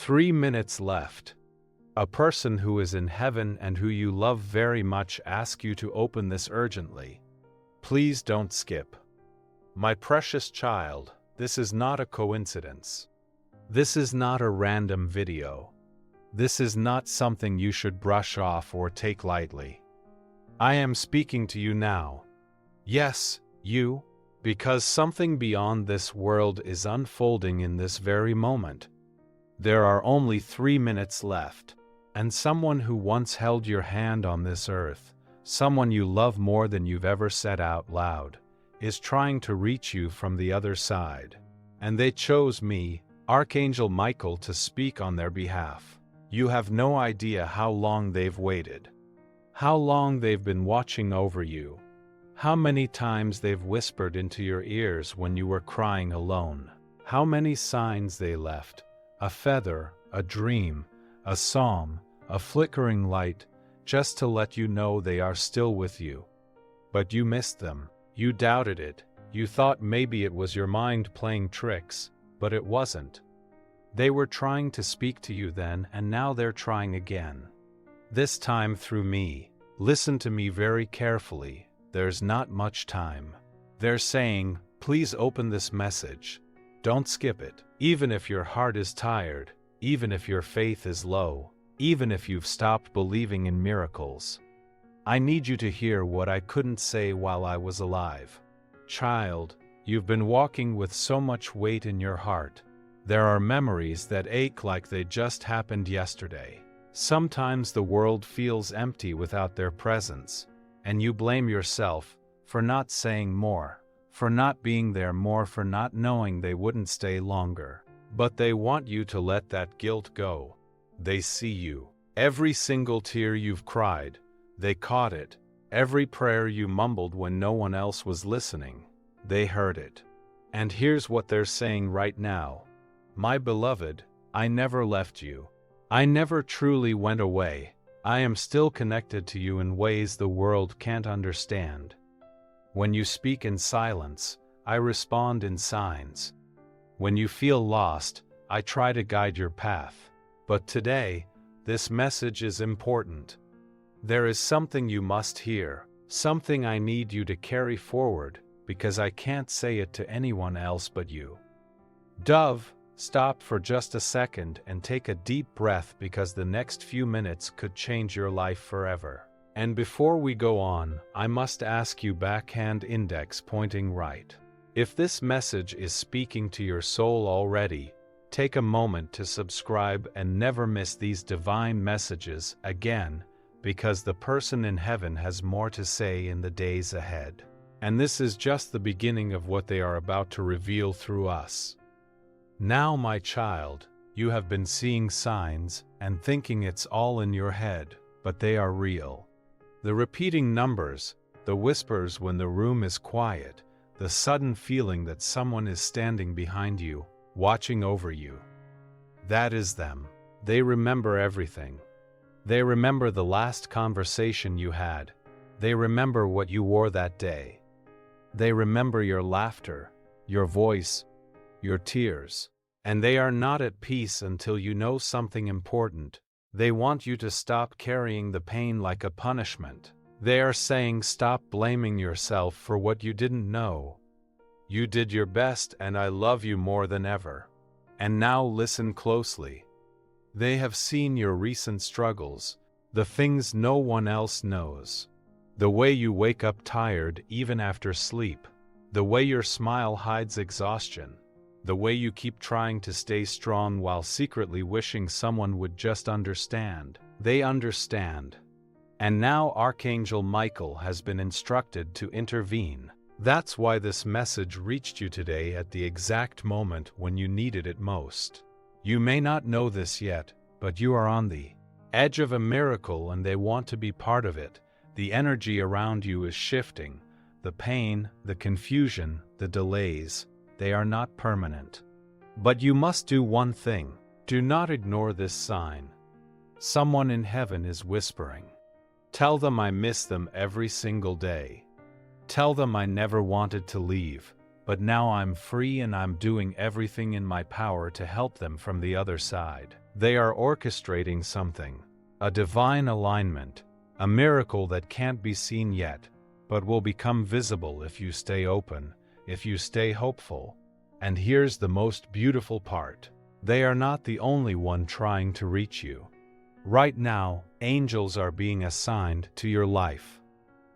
3 minutes left. A person who is in heaven and who you love very much asks you to open this urgently. Please don't skip. My precious child, this is not a coincidence. This is not a random video. This is not something you should brush off or take lightly. I am speaking to you now. Yes, you, because something beyond this world is unfolding in this very moment. There are only 3 minutes left, and someone who once held your hand on this earth, someone you love more than you've ever said out loud, is trying to reach you from the other side. And they chose me, Archangel Michael, to speak on their behalf. You have no idea how long they've waited. How long they've been watching over you. How many times they've whispered into your ears when you were crying alone. How many signs they left. A feather, a dream, a psalm, a flickering light, just to let you know they are still with you. But you missed them. You doubted it. You thought maybe it was your mind playing tricks, but it wasn't. They were trying to speak to you then, and now they're trying again. This time through me. Listen to me very carefully. There's not much time. They're saying, please open this message. Don't skip it. Even if your heart is tired, even if your faith is low, even if you've stopped believing in miracles. I need you to hear what I couldn't say while I was alive. Child, you've been walking with so much weight in your heart. There are memories that ache like they just happened yesterday. Sometimes the world feels empty without their presence, and you blame yourself for not saying more, for not being there more, for not knowing they wouldn't stay longer. But they want you to let that guilt go. They see you. Every single tear you've cried, they caught it. Every prayer you mumbled when no one else was listening, they heard it. And here's what they're saying right now. My beloved, I never left you. I never truly went away. I am still connected to you in ways the world can't understand. When you speak in silence, I respond in signs. When you feel lost, I try to guide your path. But today, this message is important. There is something you must hear, something I need you to carry forward, because I can't say it to anyone else but you. Dove, stop for just a second and take a deep breath, because the next few minutes could change your life forever. And before we go on, I must ask you, backhand index pointing right. If this message is speaking to your soul already, take a moment to subscribe and never miss these divine messages again, because the person in heaven has more to say in the days ahead. And this is just the beginning of what they are about to reveal through us. Now, my child, you have been seeing signs and thinking it's all in your head, but they are real. The repeating numbers, the whispers when the room is quiet, the sudden feeling that someone is standing behind you, watching over you. That is them. They remember everything. They remember the last conversation you had. They remember what you wore that day. They remember your laughter, your voice, your tears. And they are not at peace until you know something important. They want you to stop carrying the pain like a punishment. They are saying, stop blaming yourself for what you didn't know. You did your best, and I love you more than ever. And now listen closely. They have seen your recent struggles, the things no one else knows. The way you wake up tired even after sleep. The way your smile hides exhaustion. The way you keep trying to stay strong while secretly wishing someone would just understand. They understand. And now Archangel Michael has been instructed to intervene. That's why this message reached you today at the exact moment when you needed it most. You may not know this yet, but you are on the edge of a miracle, and they want to be part of it. The energy around you is shifting. The pain, the confusion, the delays, they are not permanent. But you must do one thing. Do not ignore this sign. Someone in heaven is whispering. Tell them I miss them every single day. Tell them I never wanted to leave. but now I'm free and I'm doing everything in my power to help them from the other side. They are orchestrating something, a divine alignment, a miracle that can't be seen yet, but will become visible if you stay open, if you stay hopeful. And here's the most beautiful part. They are not the only one trying to reach you. Right now, angels are being assigned to your life.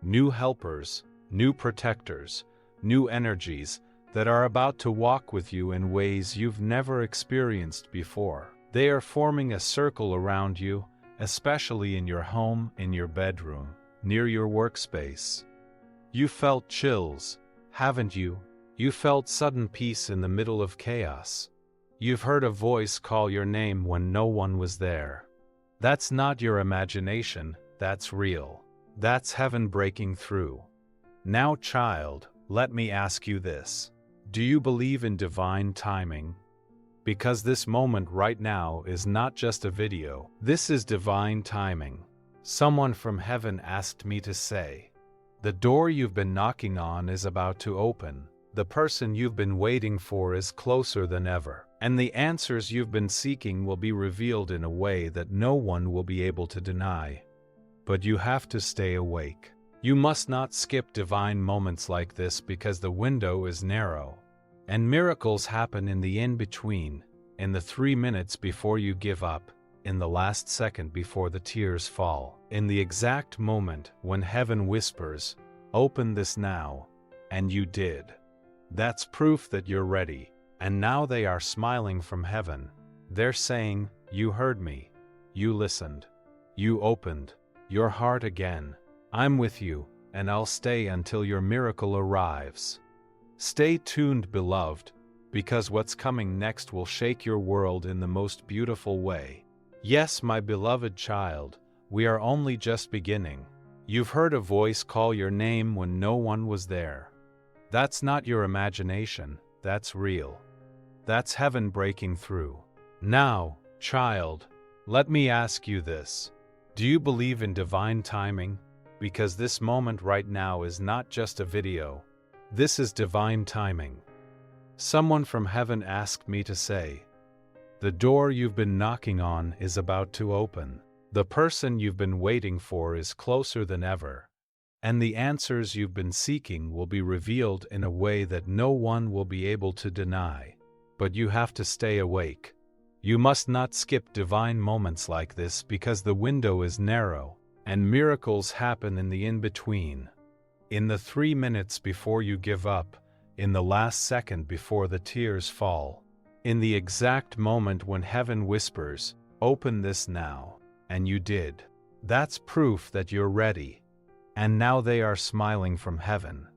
New helpers, new protectors, new energies that are about to walk with you in ways you've never experienced before. They are forming a circle around you, especially in your home, in your bedroom, near your workspace. You felt chills, haven't you? You felt sudden peace in the middle of chaos. You've heard a voice call your name when no one was there. That's not your imagination, that's real. That's heaven breaking through. Now, child, let me ask you this. Do you believe in divine timing? Because this moment right now is not just a video. This is divine timing. Someone from heaven asked me to say, the door you've been knocking on is about to open. The person you've been waiting for is closer than ever. And the answers you've been seeking will be revealed in a way that no one will be able to deny. But you have to stay awake. You must not skip divine moments like this because the window is narrow. And miracles happen in the in-between, in the 3 minutes before you give up, in the last second before the tears fall, in the exact moment when heaven whispers, "Open this now," and you did. That's proof that you're ready. And now they are smiling from heaven. They're saying, you heard me. You listened. You opened your heart again. I'm with you, and I'll stay until your miracle arrives. Stay tuned, beloved, because what's coming next will shake your world in the most beautiful way. Yes, my beloved child, we are only just beginning. You've heard a voice call your name when no one was there. That's not your imagination, that's real. That's heaven breaking through. Now, child, let me ask you this. Do you believe in divine timing? Because this moment right now is not just a video. This is divine timing. Someone from heaven asked me to say, the door you've been knocking on is about to open. The person you've been waiting for is closer than ever. And the answers you've been seeking will be revealed in a way that no one will be able to deny. But you have to stay awake. You must not skip divine moments like this because the window is narrow, and miracles happen in the in-between. In the 3 minutes before you give up, in the last second before the tears fall, in the exact moment when heaven whispers, "Open this now," and you did. That's proof that you're ready. And now they are smiling from heaven.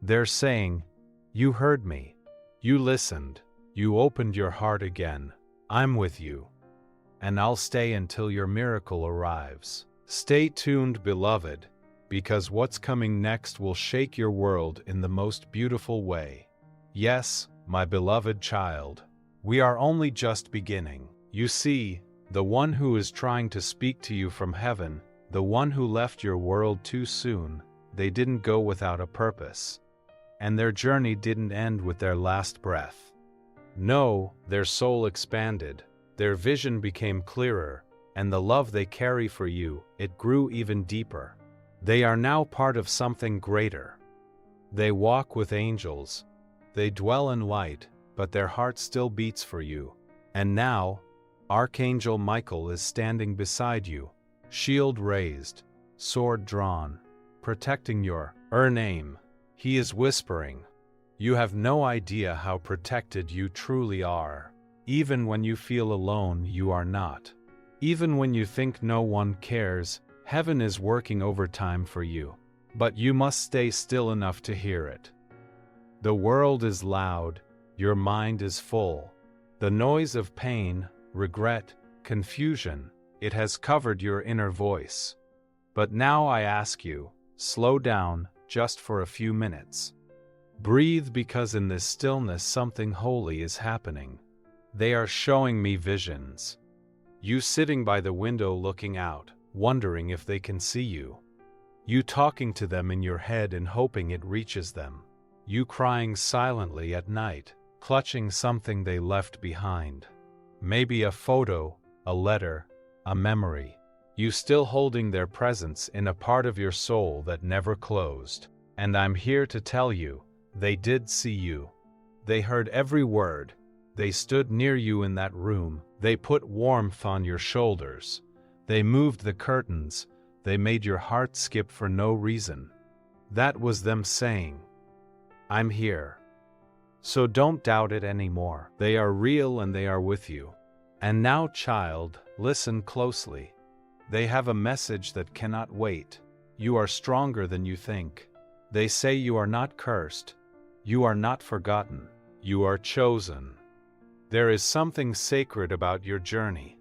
They're saying, you heard me. You listened. You opened your heart again. I'm with you. And I'll stay until your miracle arrives. Stay tuned, beloved, because what's coming next will shake your world in the most beautiful way. Yes, my beloved child, we are only just beginning. You see, the one who is trying to speak to you from heaven, the one who left your world too soon, they didn't go without a purpose. And their journey didn't end with their last breath. No, their soul expanded, their vision became clearer, and the love they carry for you, it grew even deeper. They are now part of something greater. They walk with angels. They dwell in light, but their heart still beats for you. And now, Archangel Michael is standing beside you, shield raised, sword drawn, protecting your name. He is whispering, you have no idea how protected you truly are. Even when you feel alone, you are not. Even when you think no one cares, heaven is working overtime for you. But you must stay still enough to hear it. The world is loud, your mind is full. The noise of pain, regret, confusion, it has covered your inner voice. But now I ask you, slow down, just for a few minutes. Breathe, because in this stillness something holy is happening. They are showing me visions. You sitting by the window looking out, wondering if they can see you. You talking to them in your head and hoping it reaches them. You crying silently at night, clutching something they left behind. Maybe a photo, a letter, a memory. You still holding their presence in a part of your soul that never closed. And I'm here to tell you, they did see you. They heard every word. They stood near you in that room. They put warmth on your shoulders. They moved the curtains. They made your heart skip for no reason. That was them saying, I'm here. So don't doubt it anymore. They are real and they are with you. And now, child, listen closely. They have a message that cannot wait. You are stronger than you think. They say you are not cursed. You are not forgotten. You are chosen. There is something sacred about your journey.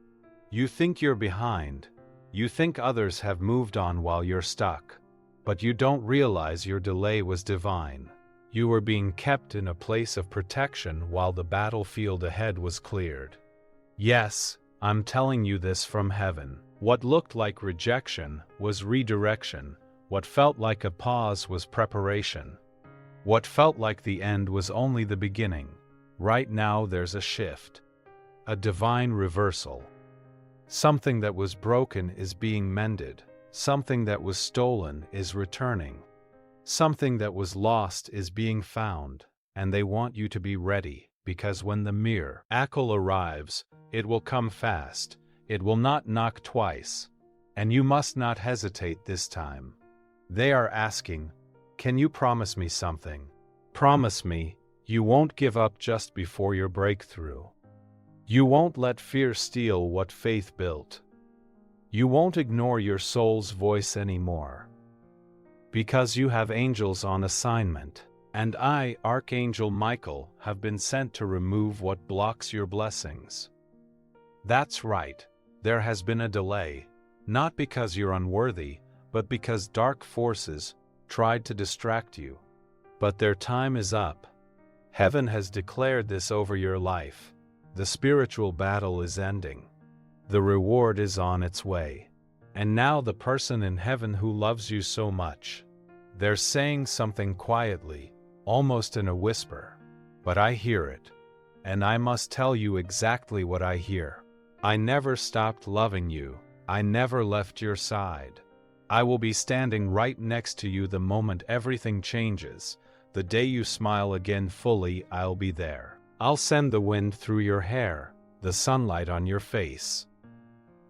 You think you're behind. You think others have moved on while you're stuck. But you don't realize your delay was divine. You were being kept in a place of protection while the battlefield ahead was cleared. Yes, I'm telling you this from heaven. What looked like rejection was redirection. What felt like a pause was preparation. What felt like the end was only the beginning. Right now there's a shift. A divine reversal. Something that was broken is being mended. Something that was stolen is returning. Something that was lost is being found. And they want you to be ready, because when the miracle arrives, it will come fast. It will not knock twice. And you must not hesitate this time. They are asking, can you promise me something? Promise me you won't give up just before your breakthrough. You won't let fear steal what faith built. You won't ignore your soul's voice anymore. Because you have angels on assignment, and I, Archangel Michael, have been sent to remove what blocks your blessings. That's right, there has been a delay, not because you're unworthy, but because dark forces tried to distract you. But their time is up. Heaven has declared this over your life. The spiritual battle is ending. The reward is on its way. And now the person in heaven who loves you so much, they're saying something quietly, almost in a whisper. But I hear it. And I must tell you exactly what I hear. I never stopped loving you. I never left your side. I will be standing right next to you the moment everything changes. The day you smile again fully, I'll be there. I'll send the wind through your hair, the sunlight on your face.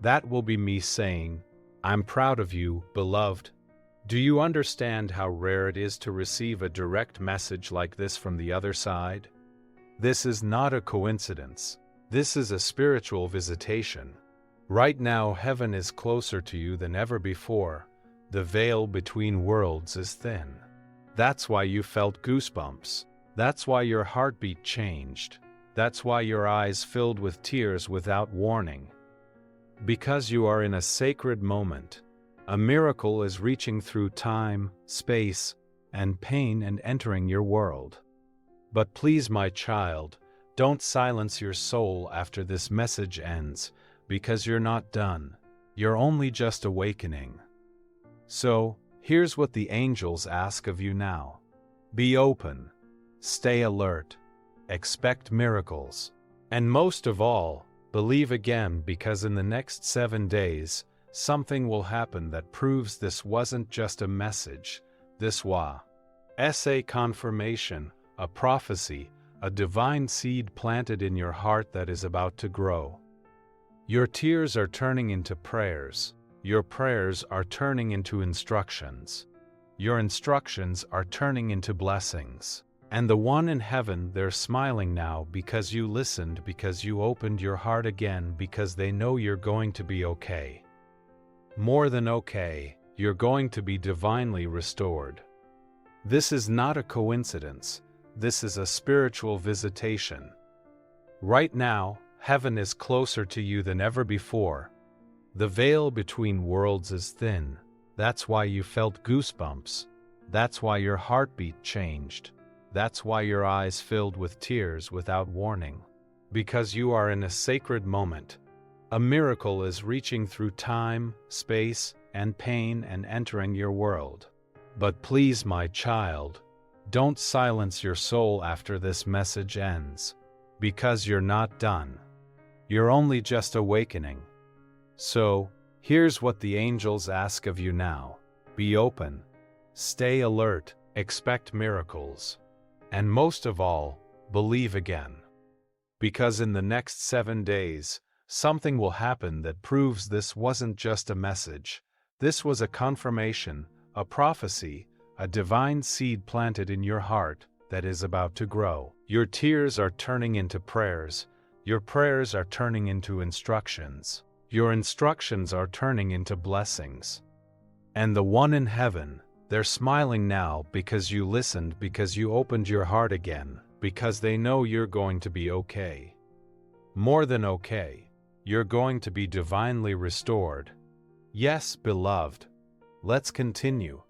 That will be me saying, I'm proud of you, beloved. Do you understand how rare it is to receive a direct message like this from the other side? This is not a coincidence. This is a spiritual visitation. Right now, heaven is closer to you than ever before. The veil between worlds is thin. That's why you felt goosebumps. That's why your heartbeat changed. That's why your eyes filled with tears without warning. Because you are in a sacred moment. A miracle is reaching through time, space, and pain and entering your world. But please, my child, don't silence your soul after this message ends, because you're not done. You're only just awakening. So, here's what the angels ask of you now. Be open. Stay alert. Expect miracles. And most of all, believe again, because in the next 7 days, something will happen that proves this wasn't just a message. This was a confirmation, a prophecy, a divine seed planted in your heart that is about to grow. Your tears are turning into prayers. Your prayers are turning into instructions. Your instructions are turning into blessings. And the one in heaven, they're smiling now because you listened, because you opened your heart again, because they know you're going to be okay. More than okay, you're going to be divinely restored. This is not a coincidence. This is a spiritual visitation. Right now, heaven is closer to you than ever before. The veil between worlds is thin. That's why you felt goosebumps. That's why your heartbeat changed. That's why your eyes filled with tears without warning. Because you are in a sacred moment. A miracle is reaching through time, space, and pain and entering your world. But please, my child, Don't silence your soul after this message ends, because you're not done. You're only just awakening. So, here's what the angels ask of you now. Be open, stay alert, expect miracles, and most of all, believe again. Because in the next 7 days, something will happen that proves this wasn't just a message. This was a confirmation, a prophecy, a divine seed planted in your heart that is about to grow. Your tears are turning into prayers. Your prayers are turning into instructions. Your instructions are turning into blessings. And the one in heaven, they're smiling now because you listened, because you opened your heart again, because they know you're going to be okay. More than okay, you're going to be divinely restored. Yes, beloved, let's continue,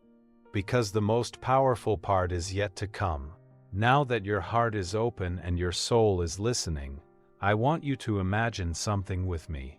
because the most powerful part is yet to come. Now that your heart is open and your soul is listening, I want you to imagine something with me.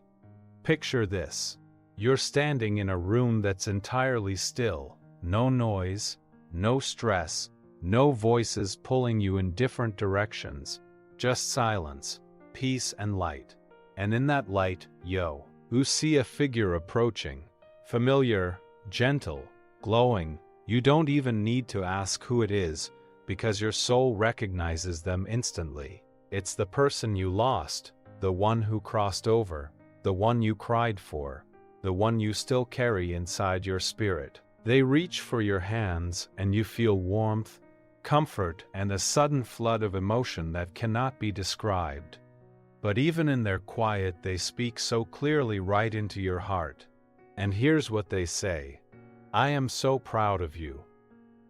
Picture this. You're standing in a room that's entirely still, no noise, no stress, no voices pulling you in different directions, just silence, peace and light. And in that light, you see a figure approaching, familiar, gentle, glowing. You don't even need to ask who it is, because your soul recognizes them instantly. It's the person you lost, the one who crossed over, the one you cried for, the one you still carry inside your spirit. They reach for your hands and you feel warmth, comfort, and a sudden flood of emotion that cannot be described. But even in their quiet, they speak so clearly right into your heart. And here's what they say. I am so proud of you.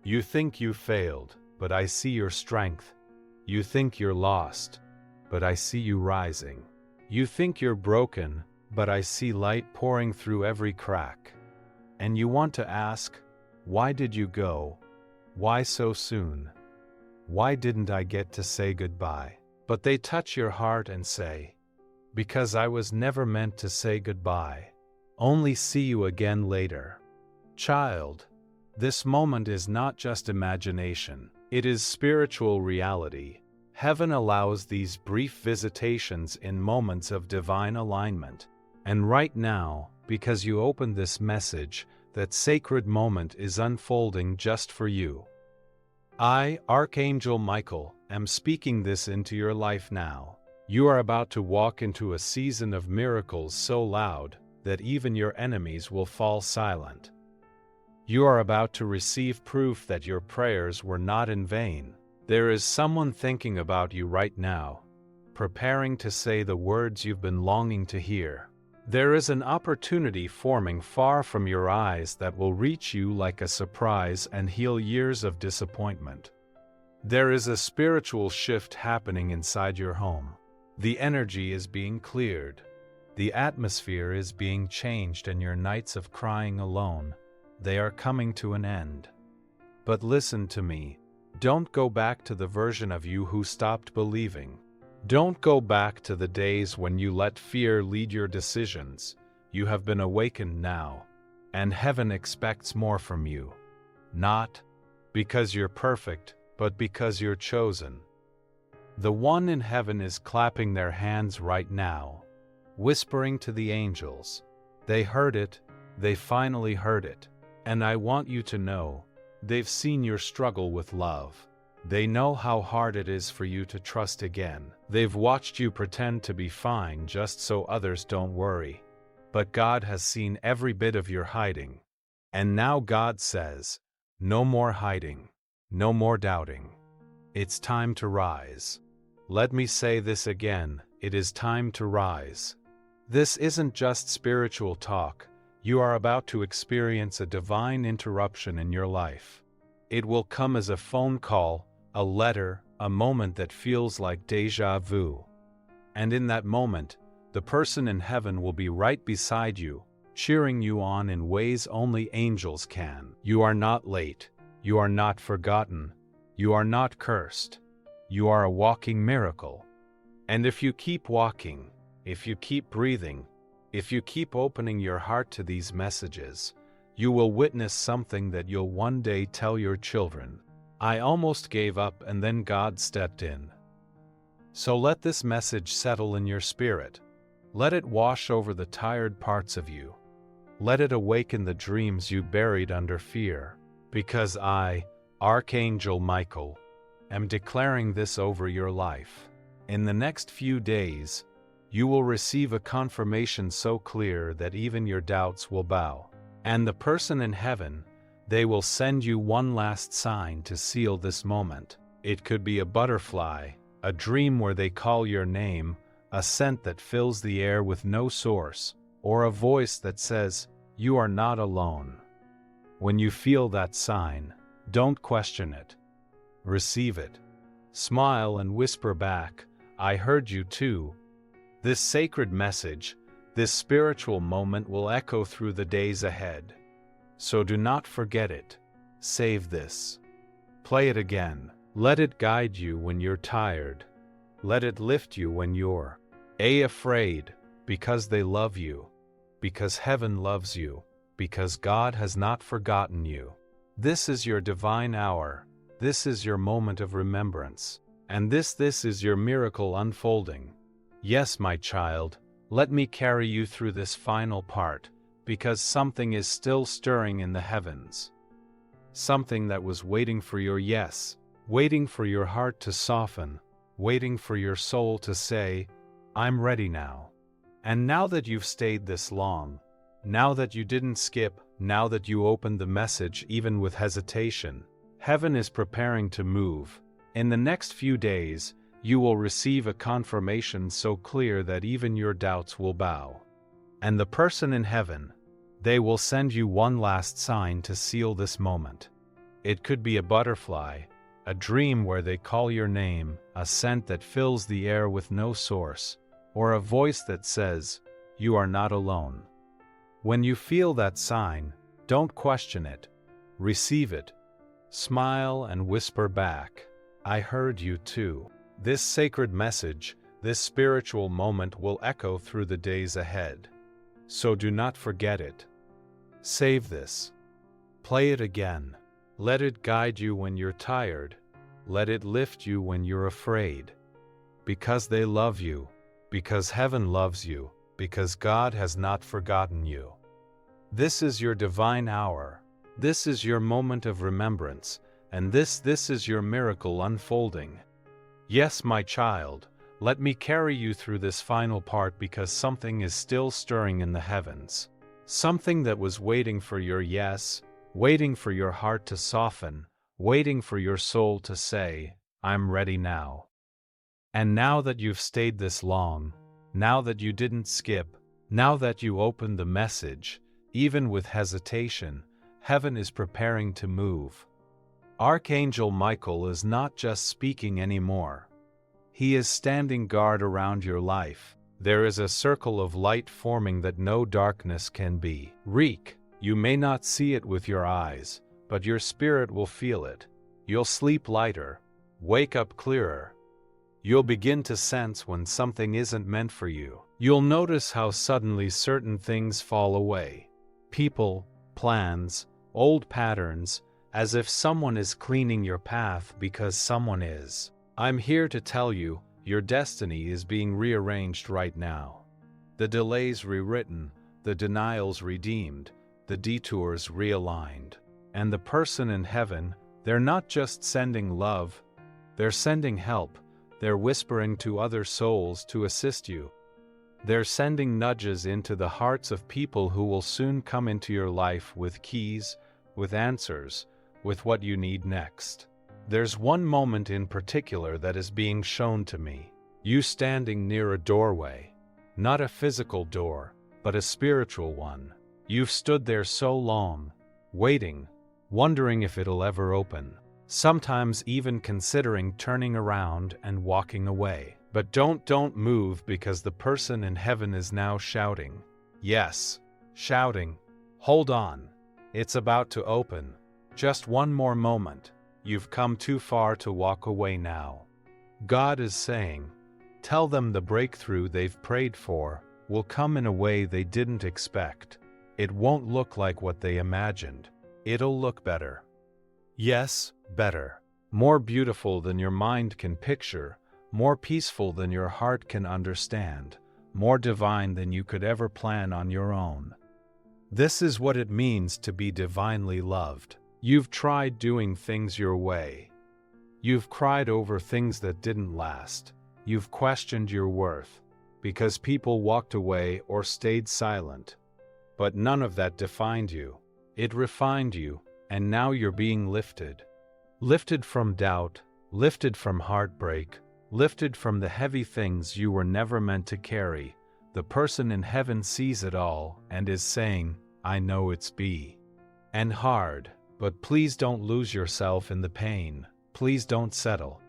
You think you failed, but I see your strength. You think you're lost, but I see you rising. You think you're broken, but I see light pouring through every crack. And you want to ask, why did you go? Why so soon? Why didn't I get to say goodbye? But they touch your heart and say, because I was never meant to say goodbye. Only see you again later. Child, this moment is not just imagination, it is spiritual reality. Heaven allows these brief visitations in moments of divine alignment. And right now, because you opened this message, that sacred moment is unfolding just for you. I, Archangel Michael, am speaking this into your life now. You are about to walk into a season of miracles so loud that even your enemies will fall silent. You are about to receive proof that your prayers were not in vain. There is someone thinking about you right now, preparing to say the words you've been longing to hear. There is an opportunity forming far from your eyes that will reach you like a surprise and heal years of disappointment. There is a spiritual shift happening inside your home. The energy is being cleared. The atmosphere is being changed, and your nights of crying alone, they are coming to an end. But listen to me. Don't go back to the version of you who stopped believing. Don't go back to the days when you let fear lead your decisions. You have been awakened now, and heaven expects more from you. Not because you're perfect, but because you're chosen. The one in heaven is clapping their hands right now, whispering to the angels. They heard it, they finally heard it. And I want you to know, they've seen your struggle with love. They know how hard it is for you to trust again. They've watched you pretend to be fine just so others don't worry. But God has seen every bit of your hiding. And now God says, no more hiding, no more doubting. It's time to rise. Let me say this again, it is time to rise. This isn't just spiritual talk. You are about to experience a divine interruption in your life. It will come as a phone call, a letter, a moment that feels like déjà vu. And in that moment, the person in heaven will be right beside you, cheering you on in ways only angels can. You are not late. You are not forgotten. You are not cursed. You are a walking miracle. And if you keep walking, if you keep breathing, if you keep opening your heart to these messages, you will witness something that you'll one day tell your children. I almost gave up and then God stepped in. So let this message settle in your spirit. Let it wash over the tired parts of you. Let it awaken the dreams you buried under fear. Because I, Archangel Michael, am declaring this over your life. In the next few days, you will receive a confirmation so clear that even your doubts will bow. And the person in heaven, they will send you one last sign to seal this moment. It could be a butterfly, a dream where they call your name, a scent that fills the air with no source, or a voice that says, "You are not alone." When you feel that sign, don't question it. Receive it. Smile and whisper back, "I heard you too." This sacred message, this spiritual moment will echo through the days ahead. So do not forget it. Save this. Play it again. Let it guide you when you're tired. Let it lift you when you're afraid, because they love you, because heaven loves you, because God has not forgotten you. This is your divine hour. This is your moment of remembrance. And this is your miracle unfolding. Yes, my child, let me carry you through this final part, because something is still stirring in the heavens. Something that was waiting for your yes, waiting for your heart to soften, waiting for your soul to say, "I'm ready now." And now that you've stayed this long, now that you didn't skip, now that you opened the message even with hesitation, heaven is preparing to move. In the next few days, you will receive a confirmation so clear that even your doubts will bow. And the person in heaven, they will send you one last sign to seal this moment. It could be a butterfly, a dream where they call your name, a scent that fills the air with no source, or a voice that says, "You are not alone." When you feel that sign, don't question it. Receive it. Smile and whisper back, "I heard you too." This sacred message, this spiritual moment will echo through the days ahead. So do not forget it. Save this. Play it again. Let it guide you when you're tired. Let it lift you when you're afraid. Because they love you, because heaven loves you, because God has not forgotten you. This is your divine hour. This is your moment of remembrance, and this is your miracle unfolding. Yes, my child, let me carry you through this final part because something is still stirring in the heavens. Something that was waiting for your yes, waiting for your heart to soften, waiting for your soul to say, "I'm ready now." And now that you've stayed this long, now that you didn't skip, now that you opened the message, even with hesitation, heaven is preparing to move. Archangel Michael is not just speaking anymore. He is standing guard around your life. There is a circle of light forming that no darkness can be. Reek. You may not see it with your eyes, but your spirit will feel it. You'll sleep lighter, wake up clearer. You'll begin to sense when something isn't meant for you. You'll notice how suddenly certain things fall away. People, plans, old patterns, as if someone is cleaning your path because someone is. I'm here to tell you, your destiny is being rearranged right now. The delays rewritten, the denials redeemed, the detours realigned. And the person in heaven, they're not just sending love, they're sending help. They're whispering to other souls to assist you. They're sending nudges into the hearts of people who will soon come into your life with keys, with answers, with what you need next. There's one moment in particular that is being shown to me. You standing near a doorway. Not a physical door, but a spiritual one. You've stood there so long, waiting, wondering if it'll ever open. Sometimes even considering turning around and walking away. But don't move because the person in heaven is now shouting. Yes, shouting. Hold on. It's about to open. Just one more moment. You've come too far to walk away now. God is saying, tell them the breakthrough they've prayed for will come in a way they didn't expect. It won't look like what they imagined. It'll look better. Yes, better. more beautiful than your mind can picture, more peaceful than your heart can understand, more divine than you could ever plan on your own. This is what it means to be divinely loved. You've tried doing things your way. You've cried over things that didn't last. You've questioned your worth because people walked away or stayed silent. But none of that defined you. It refined you, and now you're being lifted. Lifted from doubt, lifted from heartbreak, lifted from the heavy things you were never meant to carry. The person in heaven sees it all and is saying, I know it's be and hard, but please don't lose yourself in the pain. Please don't settle.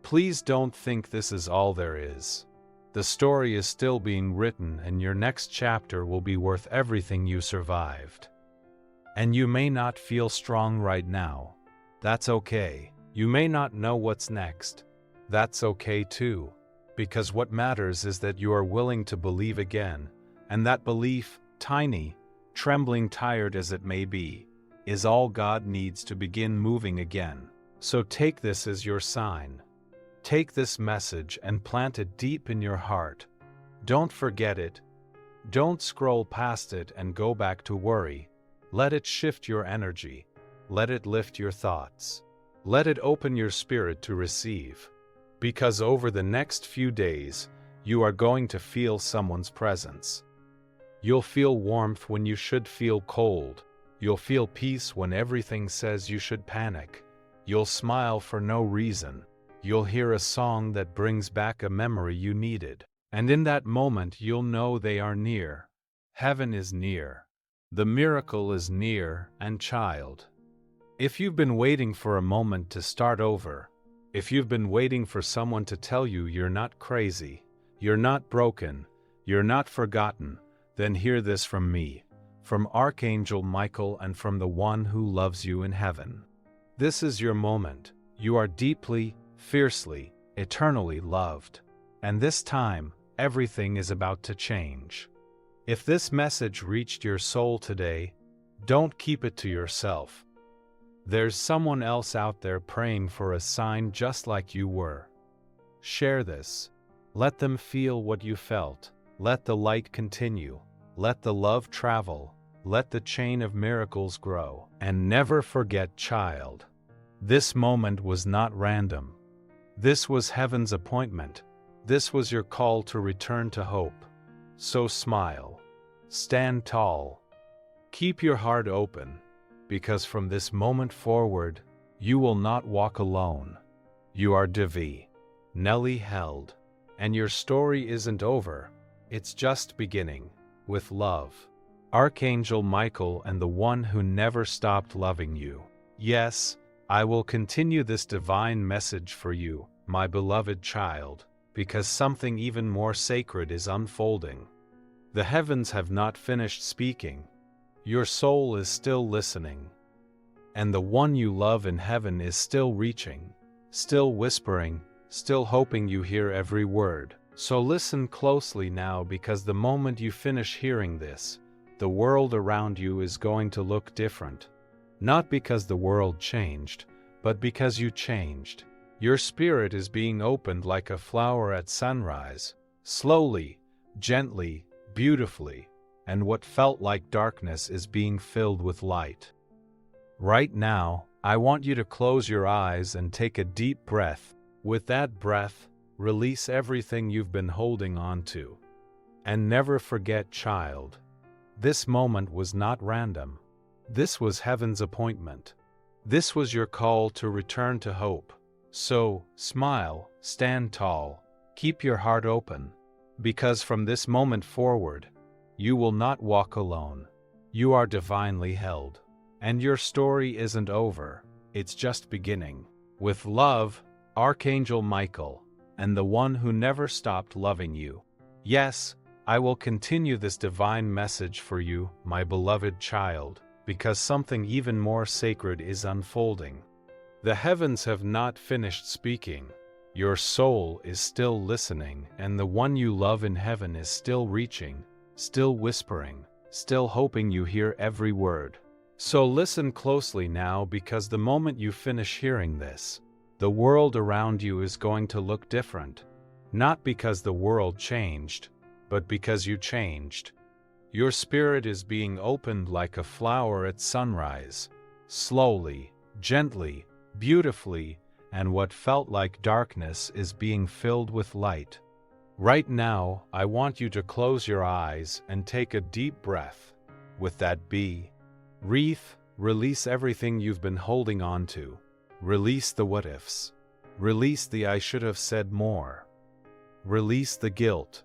Please don't think this is all there is. The story is still being written, and your next chapter will be worth everything you survived. And you may not feel strong right now. That's okay. You may not know what's next. That's okay too. Because what matters is that you are willing to believe again, and that belief, tiny, trembling, tired as it may be, is all God needs to begin moving again. So take this as your sign. Take this message and plant it deep in your heart. Don't forget it. Don't scroll past it and go back to worry. Let it shift your energy. Let it lift your thoughts. Let it open your spirit to receive. Because over the next few days, you are going to feel someone's presence. You'll feel warmth when you should feel cold. You'll feel peace when everything says you should panic. You'll smile for no reason. You'll hear a song that brings back a memory you needed. And in that moment, you'll know they are near. Heaven is near. The miracle is near, and child. If you've been waiting for a moment to start over, if you've been waiting for someone to tell you you're not crazy, you're not broken, you're not forgotten, then hear this from me, from Archangel Michael, and from the one who loves you in heaven. This is your moment. You are deeply, fiercely, eternally loved. And this time, everything is about to change. If this message reached your soul today, don't keep it to yourself. There's someone else out there praying for a sign just like you were. Share this. Let them feel what you felt. Let the light continue. Let the love travel. Let the chain of miracles grow. And never forget, child. This moment was not random. This was heaven's appointment. This was your call to return to hope. So smile. Stand tall. Keep your heart open. Because from this moment forward, you will not walk alone. You are divinely held. And your story isn't over. It's just beginning. With love, Archangel Michael, and the one who never stopped loving you. Yes, I will continue this divine message for you, my beloved child, because something even more sacred is unfolding. The heavens have not finished speaking. Your soul is still listening. And the one you love in heaven is still reaching, still whispering, still hoping you hear every word. So listen closely now, because the moment you finish hearing this, the world around you is going to look different. Not because the world changed, but because you changed. Your spirit is being opened like a flower at sunrise, slowly, gently, beautifully, and what felt like darkness is being filled with light. Right now, I want you to close your eyes and take a deep breath. With that breath, release everything you've been holding on to. And never forget, child, this moment was not random. This was heaven's appointment. This was your call to return to hope. So, smile, stand tall, keep your heart open, because from this moment forward, you will not walk alone. You are divinely held. And your story isn't over, it's just beginning. With love, Archangel Michael, and the one who never stopped loving you. Yes, I will continue this divine message for you, my beloved child, because something even more sacred is unfolding. The heavens have not finished speaking. Your soul is still listening, and the one you love in heaven is still reaching, still whispering, still hoping you hear every word. So listen closely now, because the moment you finish hearing this, The world around you is going to look different, not because the world changed, but because you changed. Your spirit is being opened like a flower at sunrise, slowly, gently, beautifully, and what felt like darkness is being filled with light. Right now, I want you to close your eyes and take a deep breath. With that breath, release everything you've been holding on to. Release the what-ifs. Release the I should have said more. Release the guilt.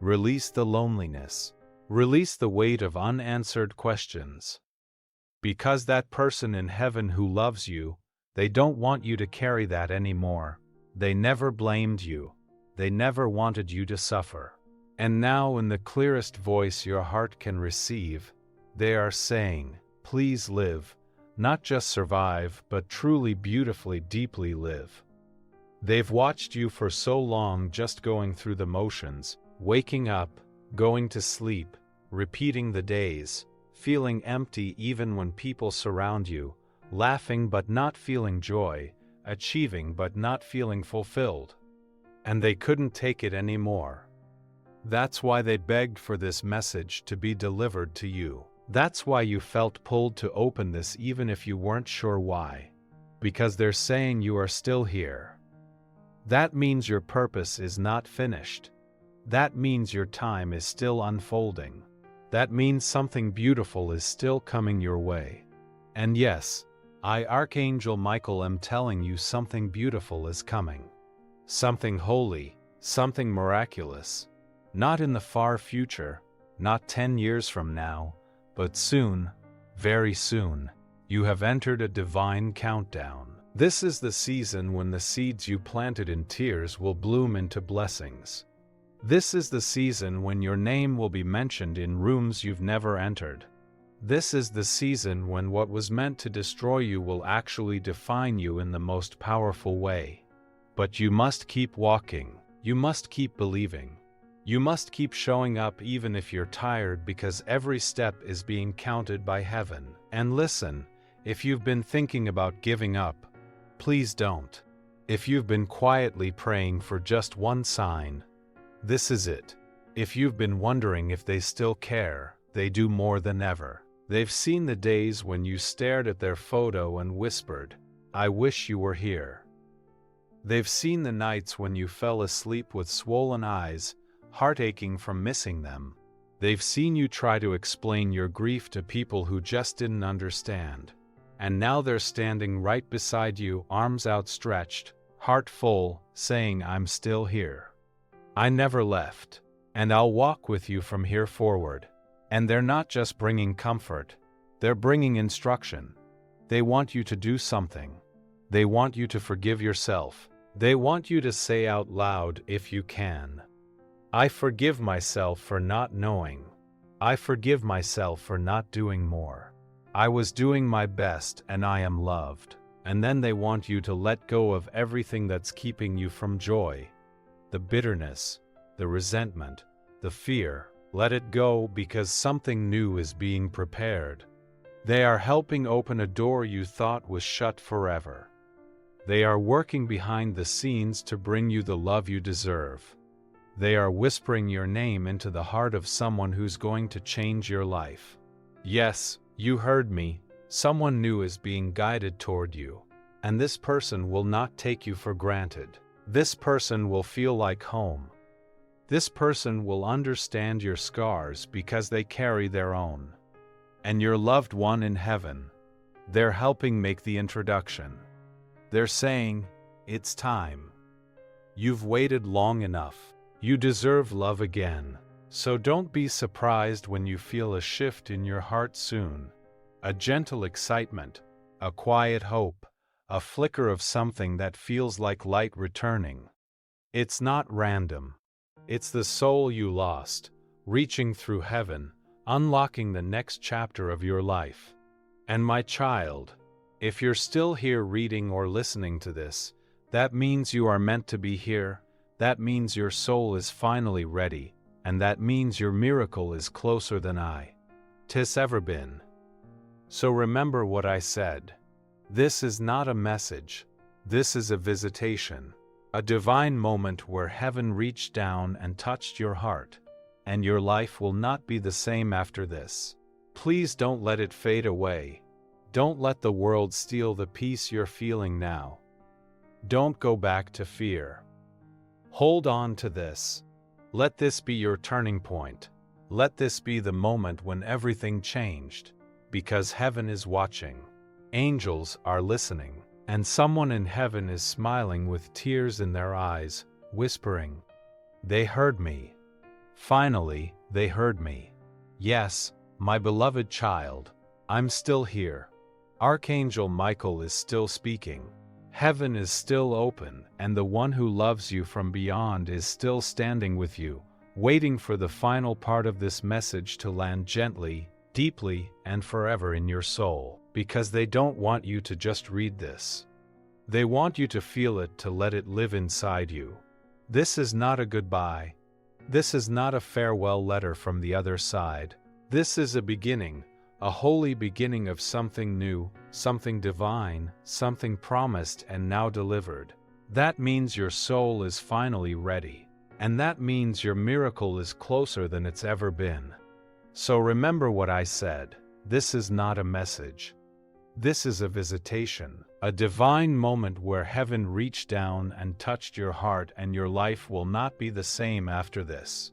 Release the loneliness. Release the weight of unanswered questions. Because that person in heaven who loves you, they don't want you to carry that anymore. They never blamed you. They never wanted you to suffer. And now, in the clearest voice your heart can receive, they are saying, please live, not just survive, but truly, beautifully, deeply live. They've watched you for so long just going through the motions, waking up, going to sleep, repeating the days, feeling empty even when people surround you, laughing but not feeling joy, achieving but not feeling fulfilled. And they couldn't take it anymore. That's why they begged for this message to be delivered to you. That's why you felt pulled to open this even if you weren't sure why. Because they're saying you are still here. That means your purpose is not finished. That means your time is still unfolding. That means something beautiful is still coming your way. And yes, I, Archangel Michael, am telling you something beautiful is coming. Something holy, something miraculous. Not in the far future, not 10 years from now, but soon, very soon, you have entered a divine countdown. This is the season when the seeds you planted in tears will bloom into blessings. This is the season when your name will be mentioned in rooms you've never entered. This is the season when what was meant to destroy you will actually define you in the most powerful way. But you must keep walking. You must keep believing. You must keep showing up even if you're tired, because every step is being counted by heaven. And listen, if you've been thinking about giving up, please don't. If you've been quietly praying for just one sign, this is it. If you've been wondering if they still care, they do more than ever. They've seen the days when you stared at their photo and whispered, "I wish you were here." They've seen the nights when you fell asleep with swollen eyes, heart aching from missing them. They've seen you try to explain your grief to people who just didn't understand. And now they're standing right beside you, arms outstretched, heart full, saying, "I'm still here. I never left, and I'll walk with you from here forward." And they're not just bringing comfort, they're bringing instruction. They want you to do something. They want you to forgive yourself. They want you to say out loud, if you can, "I forgive myself for not knowing. I forgive myself for not doing more. I was doing my best and I am loved." And then they want you to let go of everything that's keeping you from joy. The bitterness, the resentment, the fear. Let it go, because something new is being prepared. They are helping open a door you thought was shut forever. They are working behind the scenes to bring you the love you deserve. They are whispering your name into the heart of someone who's going to change your life. Yes, you heard me. Someone new is being guided toward you. And this person will not take you for granted. This person will feel like home. This person will understand your scars because they carry their own. And your loved one in heaven, they're helping make the introduction. They're saying, "It's time. You've waited long enough. You deserve love again." So don't be surprised when you feel a shift in your heart soon. A gentle excitement, a quiet hope, a flicker of something that feels like light returning. It's not random. It's the soul you lost, reaching through heaven, unlocking the next chapter of your life. And my child, if you're still here reading or listening to this, that means you are meant to be here. That means your soul is finally ready, and that means your miracle is closer than tis ever been. So remember what I said. This is not a message. This is a visitation, a divine moment where heaven reached down and touched your heart, and your life will not be the same after this. Please don't let it fade away. Don't let the world steal the peace you're feeling now. Don't go back to fear. Hold on to this. Let this be your turning point. Let this be the moment when everything changed, because heaven is watching. Angels are listening, and someone in heaven is smiling with tears in their eyes, whispering, "They heard me. Finally, they heard me. Yes, my beloved child, I'm still here." Archangel Michael is still speaking. Heaven is still open, and the one who loves you from beyond is still standing with you, waiting for the final part of this message to land gently, deeply, and forever in your soul, because they don't want you to just read this. They want you to feel it, to let it live inside you. This is not a goodbye. This is not a farewell letter from the other side. This is a beginning, a holy beginning of something new, something divine, something promised and now delivered. That means your soul is finally ready, and that means your miracle is closer than it's ever been. So remember what I said. This is not a message. This is a visitation, a divine moment where heaven reached down and touched your heart, and your life will not be the same after this.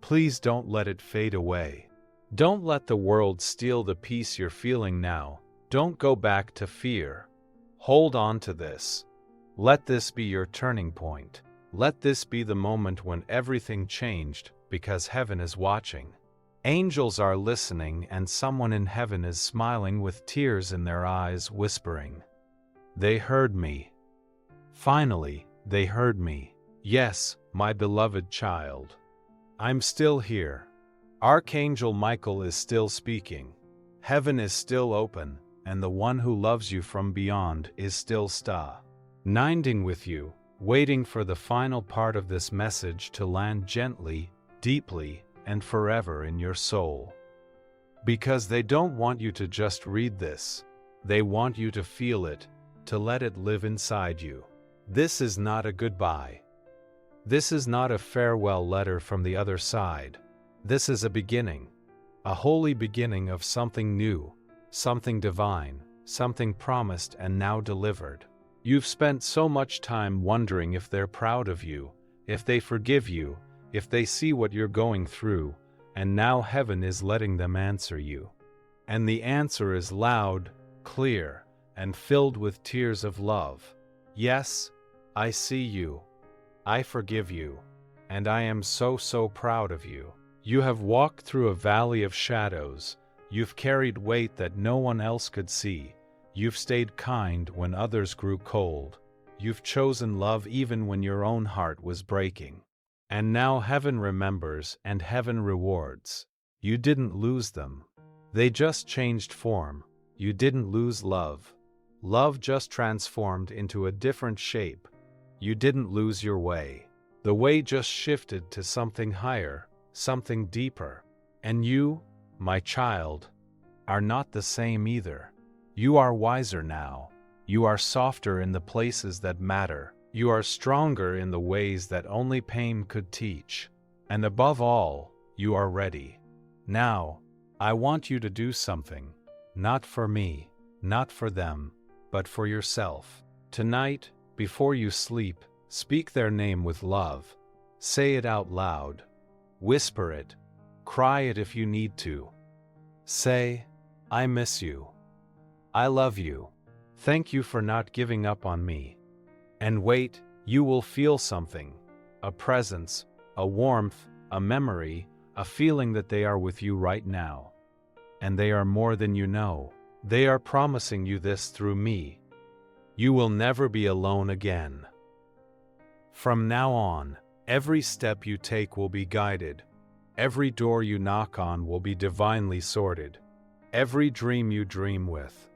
Please don't let it fade away. Don't let the world steal the peace you're feeling now. Don't go back to fear. Hold on to this. Let this be your turning point. Let this be the moment when everything changed, because heaven is watching. Angels are listening, and someone in heaven is smiling with tears in their eyes, whispering, "They heard me. Finally, they heard me. Yes, my beloved child. I'm still here." Archangel Michael is still speaking. Heaven is still open, and the one who loves you from beyond is still standing with you, waiting for the final part of this message to land gently, deeply, and forever in your soul. Because they don't want you to just read this. They want you to feel it, to let it live inside you. This is not a goodbye. This is not a farewell letter from the other side. This is a beginning, a holy beginning of something new, something divine, something promised and now delivered. You've spent so much time wondering if they're proud of you, if they forgive you, if they see what you're going through, and now heaven is letting them answer you. And the answer is loud, clear, and filled with tears of love. Yes, I see you. I forgive you. And I am so proud of you. You have walked through a valley of shadows. You've carried weight that no one else could see. You've stayed kind when others grew cold. You've chosen love even when your own heart was breaking. And now heaven remembers and heaven rewards. You didn't lose them. They just changed form. You didn't lose love. Love just transformed into a different shape. You didn't lose your way. The way just shifted to something higher, something deeper. And you, my child, are not the same either. You are wiser now. You are softer in the places that matter. You are stronger in the ways that only pain could teach. And above all, you are ready. Now, I want you to do something. Not for me, not for them, but for yourself. Tonight, before you sleep, speak their name with love. Say it out loud. Whisper it. Cry it if you need to. Say, "I miss you. I love you. Thank you for not giving up on me." And wait, you will feel something. A presence, a warmth, a memory, a feeling that they are with you right now. And they are more than you know. They are promising you this through me. You will never be alone again. From now on, every step you take will be guided. Every door you knock on will be divinely sorted. Every dream you dream with,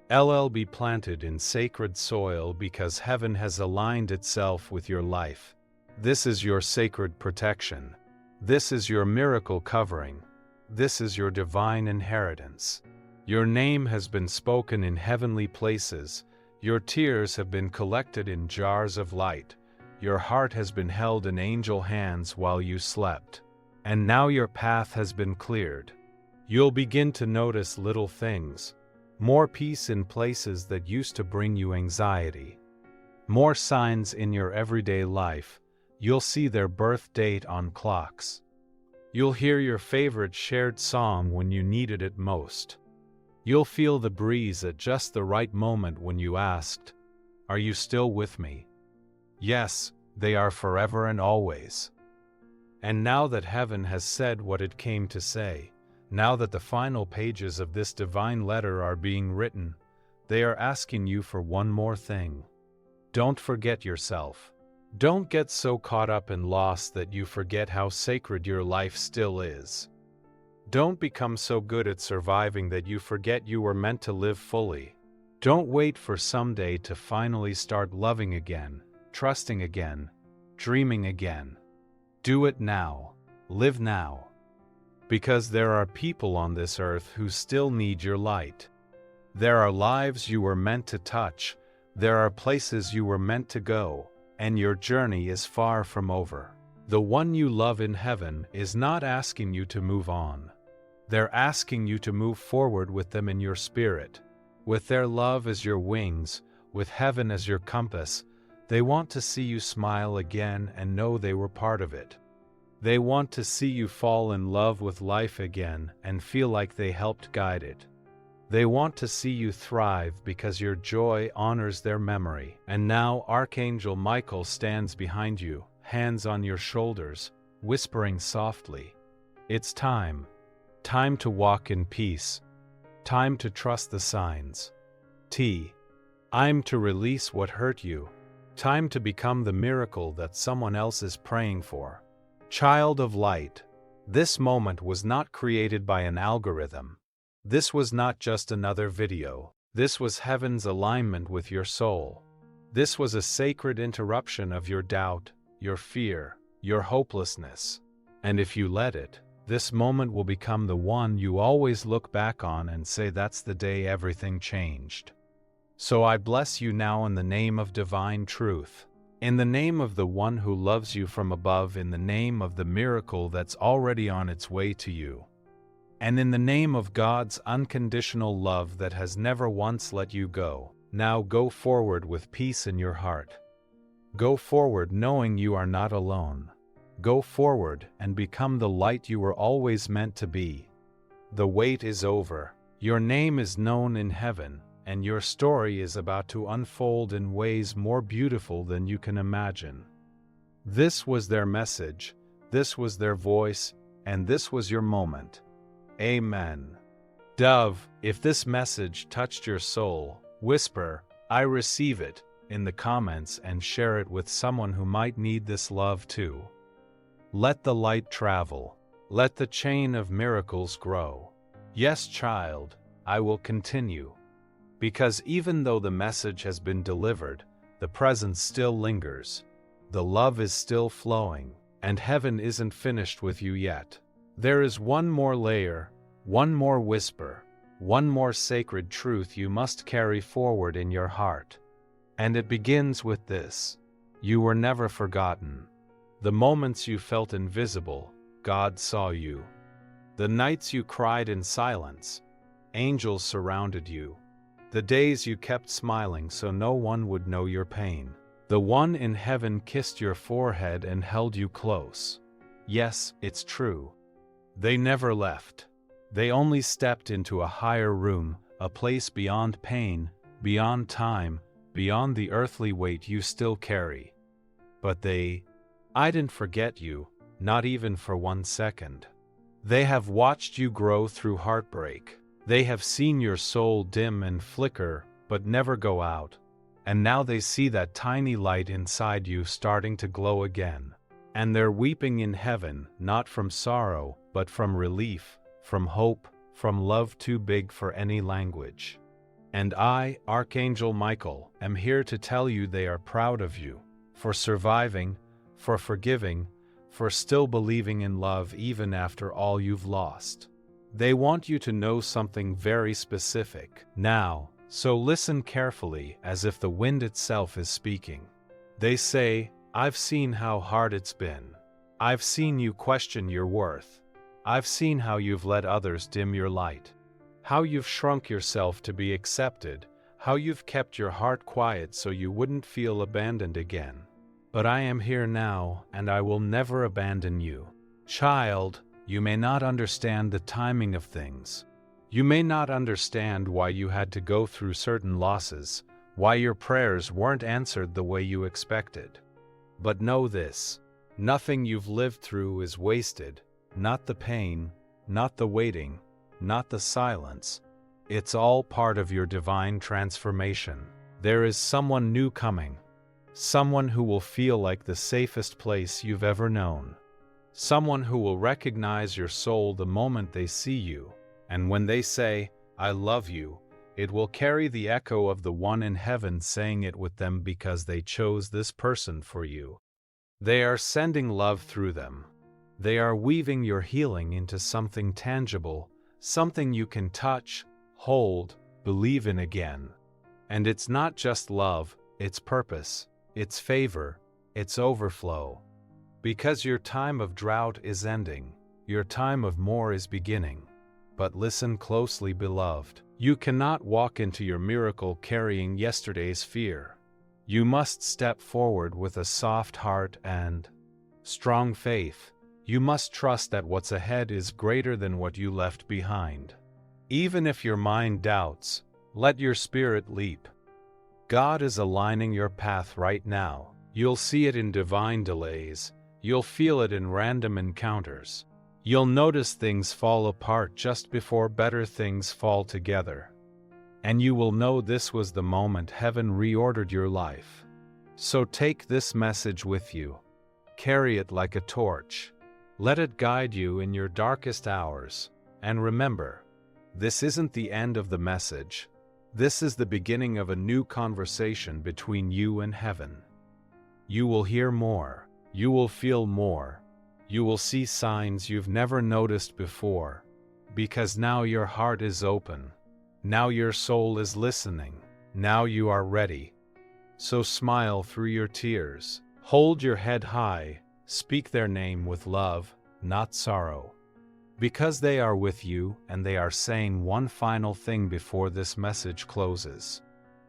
be planted in sacred soil because heaven has aligned itself with your life. This is your sacred protection. This is your miracle covering. This is your divine inheritance. Your name has been spoken in heavenly places. Your tears have been collected in jars of light. Your heart has been held in angel hands while you slept. And now your path has been cleared. You'll begin to notice little things. More peace in places that used to bring you anxiety. More signs in your everyday life. You'll see their birth date on clocks. You'll hear your favorite shared song when you needed it most. You'll feel the breeze at just the right moment when you asked, "Are you still with me?" Yes, they are forever and always. And now that heaven has said what it came to say, now that the final pages of this divine letter are being written, they are asking you for one more thing. Don't forget yourself. Don't get so caught up and lost that you forget how sacred your life still is. Don't become so good at surviving that you forget you were meant to live fully. Don't wait for someday to finally start loving again, trusting again, dreaming again. Do it now. Live now. Because there are people on this earth who still need your light. There are lives you were meant to touch. There are places you were meant to go. And your journey is far from over. The one you love in heaven is not asking you to move on. They're asking you to move forward with them in your spirit. With their love as your wings, with heaven as your compass, they want to see you smile again and know they were part of it. They want to see you fall in love with life again and feel like they helped guide it. They want to see you thrive because your joy honors their memory. And now Archangel Michael stands behind you, hands on your shoulders, whispering softly, "It's time. Time to walk in peace. Time to trust the signs. I'm to release what hurt you. Time to become the miracle that someone else is praying for. Child of light, this moment was not created by an algorithm. This was not just another video. This was heaven's alignment with your soul. This was a sacred interruption of your doubt, your fear, your hopelessness. And if you let it, this moment will become the one you always look back on and say that's the day everything changed. So I bless you now in the name of divine truth. In the name of the one who loves you from above, in the name of the miracle that's already on its way to you. And in the name of God's unconditional love that has never once let you go, now go forward with peace in your heart. Go forward knowing you are not alone. Go forward and become the light you were always meant to be. The wait is over. Your name is known in heaven, and your story is about to unfold in ways more beautiful than you can imagine. This was their message, this was their voice, and this was your moment. Amen. Dove, if this message touched your soul, whisper, "I receive it," in the comments and share it with someone who might need this love too. Let the light travel. Let the chain of miracles grow. Yes, child, I will continue. Because even though the message has been delivered, the presence still lingers. The love is still flowing, and heaven isn't finished with you yet. There is one more layer, one more whisper, one more sacred truth you must carry forward in your heart. And it begins with this: you were never forgotten. The moments you felt invisible, God saw you. The nights you cried in silence, angels surrounded you. The days you kept smiling so no one would know your pain. The one in heaven kissed your forehead and held you close. Yes, it's true. They never left. They only stepped into a higher room, a place beyond pain, beyond time, beyond the earthly weight you still carry. But I didn't forget you, not even for 1 second. They have watched you grow through heartbreak. They have seen your soul dim and flicker, but never go out. And now they see that tiny light inside you starting to glow again. And they're weeping in heaven, not from sorrow, but from relief, from hope, from love too big for any language. And I, Archangel Michael, am here to tell you they are proud of you, for surviving, for forgiving, for still believing in love even after all you've lost. They want you to know something very specific. Now, So listen carefully, as if the wind itself is speaking. They say, "I've seen how hard it's been. I've seen you question your worth. I've seen how you've let others dim your light. How you've shrunk yourself to be accepted. How you've kept your heart quiet so you wouldn't feel abandoned again. But I am here now, and I will never abandon you. Child, you may not understand the timing of things. You may not understand why you had to go through certain losses, why your prayers weren't answered the way you expected. But know this: nothing you've lived through is wasted, not the pain, not the waiting, not the silence. It's all part of your divine transformation. There is someone new coming, someone who will feel like the safest place you've ever known, someone who will recognize your soul the moment they see you, and when they say, "I love you," it will carry the echo of the one in heaven saying it with them because they chose this person for you. They are sending love through them. They are weaving your healing into something tangible, something you can touch, hold, believe in again. And it's not just love, it's purpose, it's favor, it's overflow. Because your time of drought is ending, your time of more is beginning. But listen closely, beloved. You cannot walk into your miracle carrying yesterday's fear. You must step forward with a soft heart and strong faith. You must trust that what's ahead is greater than what you left behind. Even if your mind doubts, let your spirit leap. God is aligning your path right now. You'll see it in divine delays. You'll feel it in random encounters. You'll notice things fall apart just before better things fall together. And you will know this was the moment heaven reordered your life. So take this message with you. Carry it like a torch. Let it guide you in your darkest hours. And remember, this isn't the end of the message. This is the beginning of a new conversation between you and heaven. You will hear more. You will feel more. You will see signs you've never noticed before, because now your heart is open. Now your soul is listening. Now you are ready. So smile through your tears. Hold your head high. Speak their name with love, not sorrow. Because they are with you and they are saying one final thing before this message closes.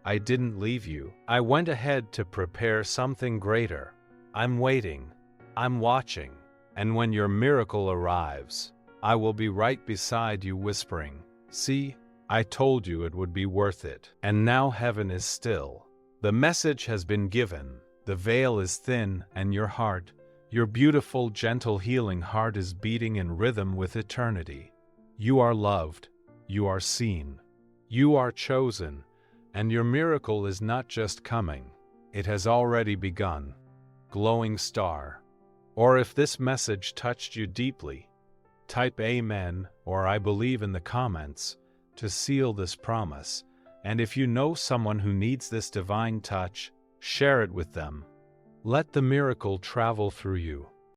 I didn't leave you. I went ahead to prepare something greater. I'm waiting. I'm watching. And when your miracle arrives, I will be right beside you whispering, "See, I told you it would be worth it." And now heaven is still. The message has been given. The veil is thin, and your heart, your beautiful, gentle, healing heart, is beating in rhythm with eternity. You are loved. You are seen. You are chosen. And your miracle is not just coming. It has already begun. Glowing star. Or if this message touched you deeply, type Amen or I believe in the comments to seal this promise. And if you know someone who needs this divine touch, share it with them. Let the miracle travel through you.